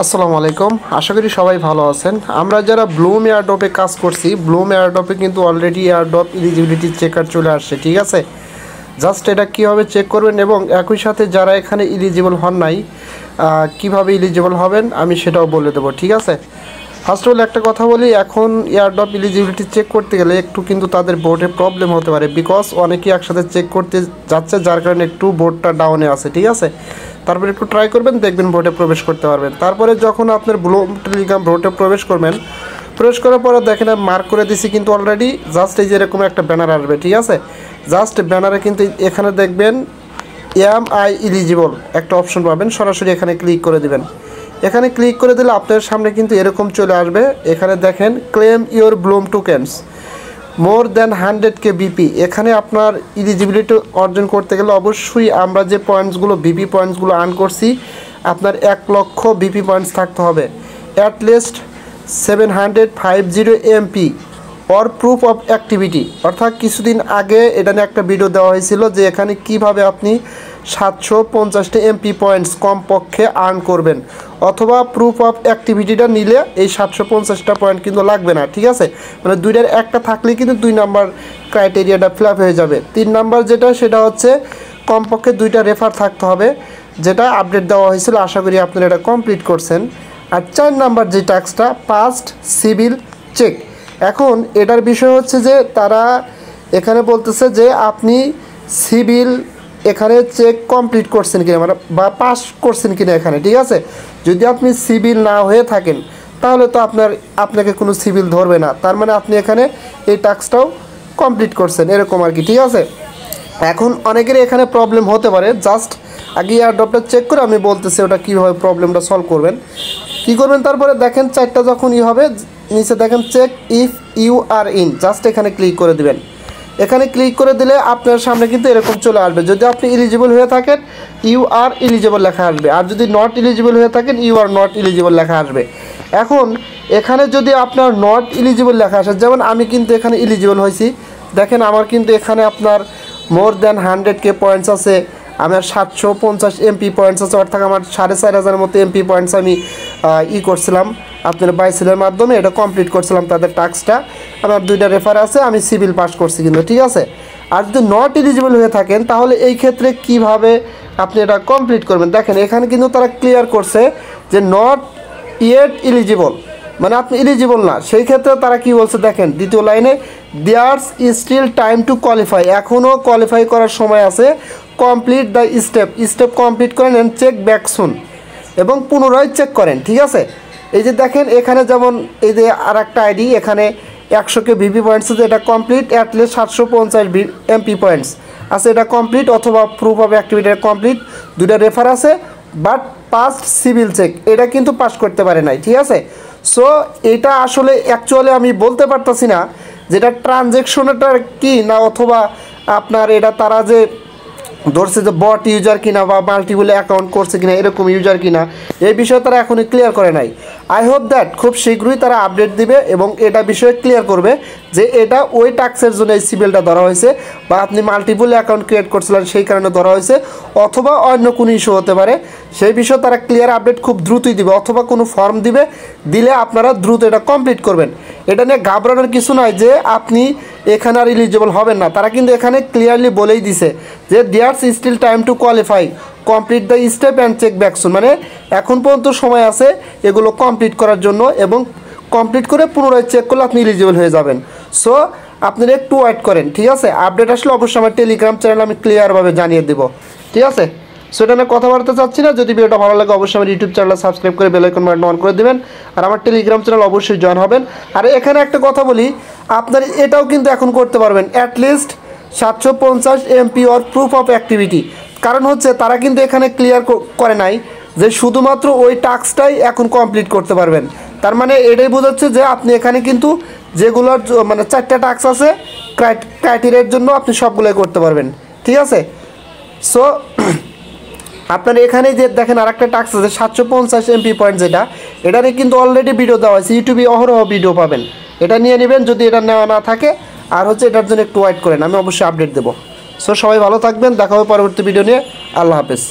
আসসালামু আলাইকুম। আশা করি সবাই ভালো আছেন। আমরা যারা ব্লুম এয়ারড্রপে কাজ করছি, ব্লুম এয়ারড্রপে কিন্তু অলরেডি এয়ারড্রপ এলিজিবিলিটি চেকার চলে আসছে, ঠিক আছে। জাস্ট এটা কীভাবে চেক করবেন এবং একই সাথে যারা এখানে এলিজিবল হন নাই কীভাবে এলিজিবল হবেন আমি সেটাও বলে দেবো, ঠিক আছে। ফার্স্ট অফ অল একটা কথা বলি, এখন এয়ারড্রপ এলিজিবিলিটি চেক করতে গেলে একটু কিন্তু তাদের বোর্ডে প্রবলেম হতে পারে, বিকজ অনেকেই একসাথে চেক করতে যাচ্ছে, যার কারণে একটু বোর্ডটা ডাউনে আছে, ঠিক আছে। তারপরে একটু ট্রাই করবেন, দেখবেন বোর্ডে প্রবেশ করতে পারবেন। তারপরে যখন আপনার ব্লুম টেলিগ্রাম বোর্ডে প্রবেশ করবেন, প্রবেশ করার পরে দেখেন মার্ক করে দিছি কিন্তু অলরেডি। জাস্ট এই যে এরকম একটা ব্যানার আসবে, ঠিক আছে। জাস্ট ব্যানারে কিন্তু এখানে দেখবেন এম এলিজিবল একটা অপশন পাবেন, সরাসরি এখানে ক্লিক করে দিবেন। এখানে ক্লিক করে দিলে আপনার সামনে কিন্তু এরকম চলে আসবে। এখানে দেখেন claim your Bloom tokens more than 100K BP. এখানে আপনার এলিজিবিলিটি অর্জন করতে গেলে অবশ্যই আমরা যে পয়েন্টসগুলো বিপি পয়েন্টসগুলো আর্ন করছি, আপনার 1 লক্ষ বিপি পয়েন্টস থাকতে হবে, at least 750 MP or proof of activity. অর্থাৎ কিছুদিন আগে এটা নিয়ে একটা ভিডিও দেওয়া হয়েছিল যে এখানে কিভাবে আপনি 750টা এমপি পয়েন্টস কমপক্ষে আর্ন করবেন, অথবা প্রুফ অফ অ্যাক্টিভিটিটা নিলে এই 750টা পয়েন্ট কিন্তু লাগবে না, ঠিক আছে। মানে দুইটার একটা থাকলেই কিন্তু 2 নাম্বার ক্রাইটেরিয়াটা ফিল আপ হয়ে যাবে। 3 নাম্বার যেটা, সেটা হচ্ছে কমপক্ষে 2টা রেফার থাকতে হবে, যেটা আপডেট দেওয়া হয়েছিল। আশা করি আপনারা এটা কমপ্লিট করছেন। আর 4 নাম্বার যে টাস্কটা, পাস্ট সিভিল চেক। এখন এটার বিষয় হচ্ছে যে তারা এখানে বলতেছে যে আপনি সিভিল এখানে চেক কমপ্লিট করছেন কিনা, মানে বা পাস করছেন কিনা এখানে, ঠিক আছে। যদি আপনি সিভিল না হয়ে থাকেন তাহলে তো আপনাকে কোনো সিভিল ধরবে না, তার মানে আপনি এখানে এই টাস্কটাও কমপ্লিট করছেন, এরকম আর কি, ঠিক আছে। এখন অনেকের এখানে প্রবলেম হতে পারে, জাস্ট আগে এয়ারড্রপটা চেক করে আমি বলতেছি ওটা কীভাবে প্রবলেমটা সলভ করবেন। কী করবেন, তারপরে দেখেন 4টা যখন হবে, নিচে দেখেন check if you are in, just এখানে ক্লিক করে দিবেন। এখানে ক্লিক করে দিলে আপনার সামনে কিন্তু এরকম চলে আসবে। যদি আপনি এলিজিবল হয়ে থাকেন ইউ আর এলিজিবল লেখা আসবে, আর যদি নট এলিজিবল হয়ে থাকেন ইউ আর নট এলিজিবল লেখা আসবে। এখন এখানে যদি আপনার নট এলিজিবল লেখা আসে, যেমন আমি কিন্তু এখানে এলিজিবল হয়েছি, দেখেন আমার কিন্তু এখানে আপনার মোর দ্যান 100K পয়েন্টস আছে, আমার 750 এমপি পয়েন্টস আছে, অর্থাৎ আমার 4500 মতো এমপি পয়েন্টস আমি করছিলাম আপনার বাইসেলের মাধ্যমে, এটা কমপ্লিট করছিলাম তাদের টাস্কটা। আমার 2টা রেফার আছে, আমি সিভিল পাস করছি কিন্তু, ঠিক আছে। আর যদি নট এলিজিবল হয়ে থাকেন তাহলে এই ক্ষেত্রে কিভাবে আপনি এটা কমপ্লিট করবেন, দেখেন এখানে কিন্তু তারা ক্লিয়ার করছে যে নট ইয়েট এলিজিবল, মানে আপনি এলিজিবল না। সেই ক্ষেত্রে তারা কি বলছে দেখেন, দ্বিতীয় লাইনে there's still time to qualify, এখনও কোয়ালিফাই করার সময় আছে, কমপ্লিট দ্য স্টেপ কমপ্লিট করেন অ্যান্ড চেক ব্যাক সুন, এবং পুনরায় চেক করেন, ঠিক আছে। এই যে দেখেন এখানে যেমন এই যে আর একটা আইডি, এখানে 100K বিপি পয়েন্টস আছে, এটা কমপ্লিট, অ্যাটলিস্ট 750 এমপি পয়েন্টস আছে, এটা কমপ্লিট, অথবা প্রুফ অফ অ্যাক্টিভিটি কমপ্লিট, 2টা রেফার আছে, বাট পাস্ট সিভিল চেক এটা কিন্তু পাস করতে পারে নাই, ঠিক আছে। সো এটা আসলে অ্যাকচুয়ালি আমি বলতে পারতাছি না যেটা ট্রানজ্যাকশনটা কি না, অথবা আপনার এটা তারা যে ধরছে যে বট ইউজার কিনা বা মাল্টিপল অ্যাকাউন্ট করছে কিনা, এরকম ইউজার কিনা, এই বিষয়ে তারা এখনই ক্লিয়ার করে নাই। আই হোপ দ্যাট খুব শীঘ্রই তারা আপডেট দিবে এবং এটা বিষয়ে ক্লিয়ার করবে যে এটা ওই টাস্কের জন্য এই সিভিলটা ধরা হয়েছে, বা আপনি মাল্টিপল অ্যাকাউন্ট ক্রিয়েট করছিলেন সেই কারণে ধরা হয়েছে, অথবা অন্য কোনো ইস্যু হতে পারে। সেই বিষয়ে তারা ক্লিয়ার আপডেট খুব দ্রুতই দিবে, অথবা কোনো ফর্ম দিলে আপনারা দ্রুত এটা কমপ্লিট করবেন। এটা নিয়ে ঘাবড়ানোর কিছু নয় যে আপনি এখানে আর এলিজিবল হবেন না, তারা কিন্তু এখানে ক্লিয়ারলি বলেই দিছে যে there's still time to qualify, complete the step and check back soon, মানে এখন পর্যন্ত সময় আছে এগুলো কমপ্লিট করার জন্য, এবং কমপ্লিট করে পুনরায় চেক করলে আপনি এলিজিবল হয়ে যাবেন। সো আপনারা একটু ওয়েট করেন, ঠিক আছে। আপডেট আসলে অবশ্যই আমার টেলিগ্রাম চ্যানেল আমি ক্লিয়ারভাবে জানিয়ে দেবো, ঠিক আছে। সো এটা নিয়ে কথা বলতে চাচ্ছি না। যদি ভিডিওটা ভালো লাগে অবশ্যই আমার ইউটিউব চ্যানেল সাবস্ক্রাইব করে বেল আইকন বাটন অন করে দেবেন, আর আমার টেলিগ্রাম চ্যানেল অবশ্যই জয়েন হবেন। আর এখানে একটা কথা বলি, আপনার এটাও কিন্তু এখন করতে পারবেন, at least 750 MP or proof of activity. কারণ হচ্ছে তারা কিন্তু এখানে ক্লিয়ার করে নাই যে শুধুমাত্র ওই টাস্কটাই এখন কমপ্লিট করতে পারবেন, তার মানে এটাই বোঝাচ্ছে যে আপনি এখানে কিন্তু যেগুলোর মানে 4টা টাস্ক আছে ক্রাইটেরিয়ার জন্য আপনি সবগুলোই করতে পারবেন, ঠিক আছে। সো আপনার এখানে যে দেখেন আর একটা টাস্ক আছে 750 এমপি পয়েন্ট, এটারে কিন্তু অলরেডি ভিডিও দেওয়া হয়েছে, ইউটিউবে অহরহ ভিডিও পাবেন, এটা নিয়ে নেবেন যদি এটা নেওয়া না থাকে। আর হচ্ছে এটার জন্য একটু ওয়েট করেন, আমি অবশ্যই আপডেট দেবো। সো সবাই ভালো থাকবেন, দেখা হবে পরবর্তী ভিডিও নিয়ে। আল্লাহ হাফেজ।